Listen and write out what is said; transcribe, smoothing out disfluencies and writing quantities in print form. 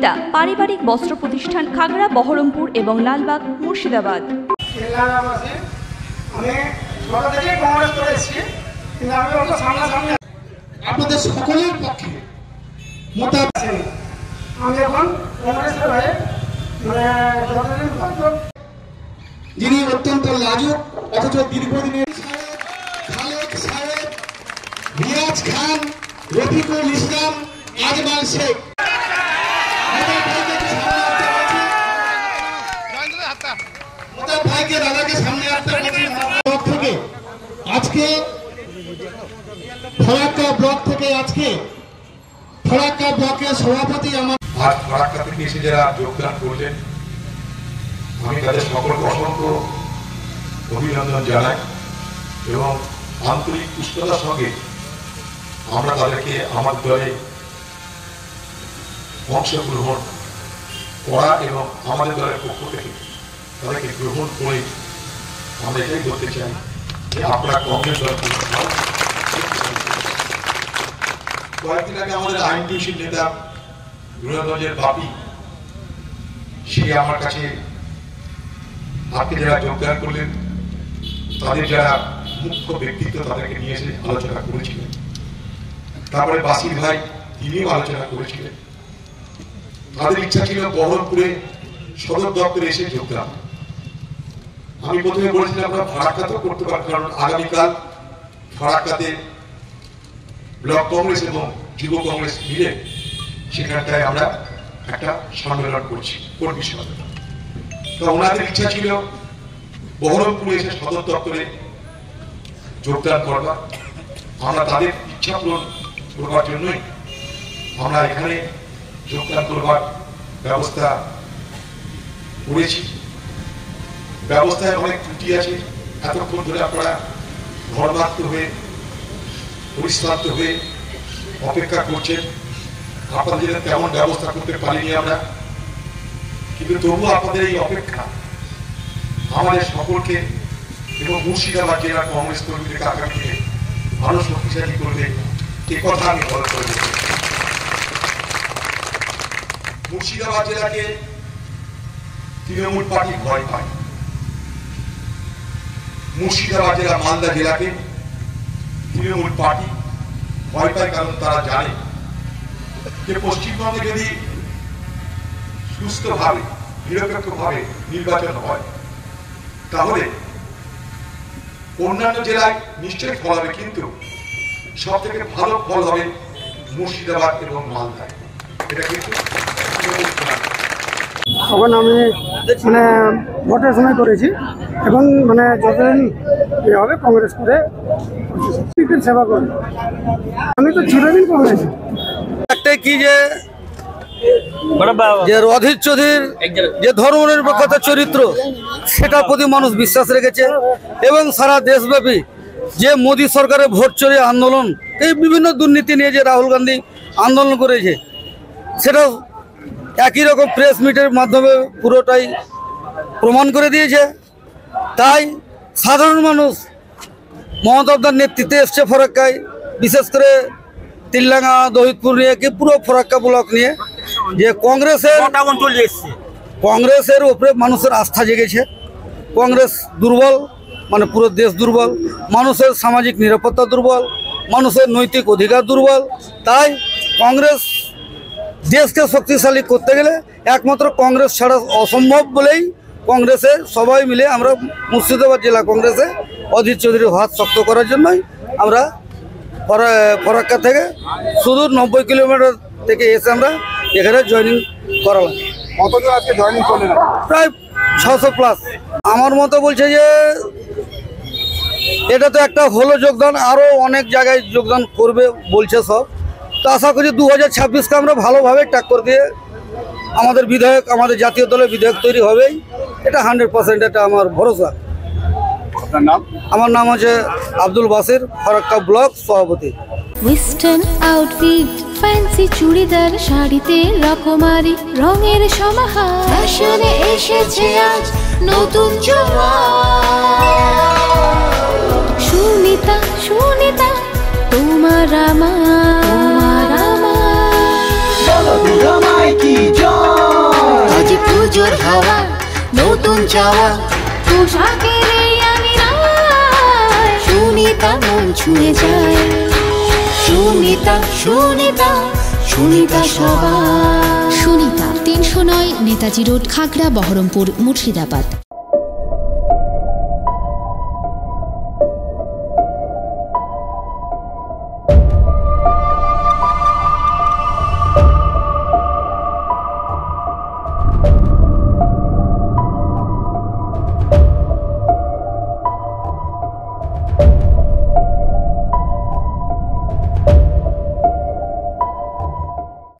বিদ্যা পারিবারিক বস্ত্র প্রতিষ্ঠান খাগড়া, বহরমপুর এবং লালবাগ, মুর্শিদাবাদ। আপনাদের সকলের পক্ষে যিনি অত্যন্ত লাজুক অথচ দীর্ঘদিনের খালেদ সাহেব, রিয়াজ খান, রফিকুল ইসলাম, আজমাল শেখ ভাইকে দাদাকে সামনে থেকে আজকে ফরাক্কা ব্লক থেকে আজকে ফরাক্কা ব্লকের সভাপতি আমার আজ ফরাক্কা থেকে এসে যারা যোগদান করলেন আমি তাদের সকলকে অসংখ্য অভিনন্দন জানাই এবং আন্তরিক উষ্ণতার সঙ্গে আমরা তাদেরকে আমার দলে অংশগ্রহণ করা এবং আমাদের দলের পক্ষ থেকে তাদেরকে গ্রহণ করে আমরা এটাই বলতে চাই যে আপনারা কংগ্রেস দলকে কয়েকদিন আগে আমাদের আইনজীবী নেতা রুরাগঞ্জের বাপি সে আমার কাছে আজকে যারা যোগদান করলেন তাদের যারা মুখ্য ব্যক্তিত্ব তাদেরকে নিয়ে এসে আলোচনা করেছিলেন। তারপরে বাসির ভাই তিনিও আলোচনা করেছিলেন। তাদের ইচ্ছা ছিল বহরমপুরে সদর দপ্তরে এসে যোগদান। আমি প্রথমে বলেছিলাম আমরা ফারাক্কাতেও করতে পারি, কারণ আগামীকাল ফারাক্কাতে ব্লক কংগ্রেস এবং যুব কংগ্রেস মিলে সেখানটায় আমরা একটা সম্মেলন করছি, কর্মী সম্মেলন। তো ওনাদের ইচ্ছা ছিল বহরমপুরে এসে সদর দপ্তরে যোগদান করবার। আমরা তাদের ইচ্ছা পূরণ করবার জন্যই আমরা এখানে যোগদান করবার ব্যবস্থা করেছি। ব্যবস্থায় অনেক ত্রুটি আছে। এতক্ষণ ধরে আপনারা ঘরমাক্ত হয়ে পরিশ্রান্ত হয়ে অপেক্ষা করছেন। আপনাদের তেমন ব্যবস্থা করতে পারিনি আমরা, কিন্তু তবুও আপনাদের এই অপেক্ষা আমাদের সকলকে এবং মুর্শিদাবাদ জেলা কংগ্রেস কর্মীদেরকে আগামী দিনে ভালো শক্তিশালী করবে, এ কথা আমি বলা করে দিচ্ছি। মুর্শিদাবাদ জেলাকে তৃণমূল পার্টি ভয় পায়। মুর্শিদাবাদ জেলা মালদা জেলাকে তৃণমূল পার্টি ভয় পায়, কারণ তারা জানে যে পশ্চিমবঙ্গে যদি সুস্থভাবে নিরপেক্ষভাবে নির্বাচন হয় তাহলে অন্যান্য জেলায় নিশ্চয়ই ফল হবে, কিন্তু সব থেকে ভালো ফল হবে মুর্শিদাবাদ এবং মালদায়। এটা কিন্তু তখন আমি ভোটের সময় করেছি এবং যতদিন হবে কংগ্রেস করে সেবা করি। আমি তো চিরদিন কংগ্রেস। একটাই কি যে অধীর চৌধুরীর যে ধর্মনিরপেক্ষতার চরিত্র সেটার প্রতি মানুষ বিশ্বাস রেখেছে এবং সারা দেশব্যাপী যে মোদী সরকারের ভোট চোরি আন্দোলন, এই বিভিন্ন দুর্নীতি নিয়ে যে রাহুল গান্ধী আন্দোলন করেছে সেটা একই রকম প্রেস মিটের মাধ্যমে পুরোটাই প্রমাণ করে দিয়েছে। তাই সাধারণ মানুষ মমতার নেতৃত্বে এসছে ফরাক্কায়, বিশেষ করে তিল্লাঙ্গা, দহিদপুর নিয়ে কি পুরো ফরাক্কা ব্লক নিয়ে যে কংগ্রেসের উপরে মানুষের আস্থা জেগেছে। কংগ্রেস দুর্বল, পুরো দেশ দুর্বল, মানুষের সামাজিক নিরাপত্তা দুর্বল, মানুষের নৈতিক অধিকার দুর্বল। তাই কংগ্রেস দেশকে শক্তিশালী করতে গেলে একমাত্র কংগ্রেস ছাড়া অসম্ভব বলেই কংগ্রেসে সবাই মিলে আমরা মুর্শিদাবাদ জেলা কংগ্রেসে অধীর চৌধুরীর হাত শক্ত করার জন্যই আমরা ফরাক্কা থেকে শুধু 90 কিলোমিটার থেকে এসে আমরা এখানে জয়েনিং করালাম। কতজন আজকে জয়েনিং করলেন? প্রায় 600+। আমার মতো বলছে যে এটা তো একটা হলো যোগদান, আরও অনেক জায়গায় যোগদান করবে বলছে সব। তো আশা করি 2026কে আমরা ভালোভাবে ট্যাক্কর দিয়ে আমাদের বিধায়ক, আমাদের জাতীয় দলের বিধায়ক তৈরি হবেই, এটা 100%, এটা আমার ভরসা। আপনার নাম? আমার নাম হচ্ছে আব্দুল বাসির, ফরাক্কা ব্লক সভাপতি। ওয়েস্টার্ন আউটফিট, ফ্যান্সি চুড়িদার, শাড়িতে রকমারি রঙের সমাহার, ফ্যাশনে এসেছে আজ নতুন সুনিতা, সুনিতা তোমার আমার, যাওয়া পোশাকের এই আমিরায় সুনিতা মন ছুঁয়ে যায় সুনিতা সুনিতা সুনিতা সবার। সুনিতা 309 নেতাজি রোড, খাগড়া, বহরমপুর, মুর্শিদাবাদ।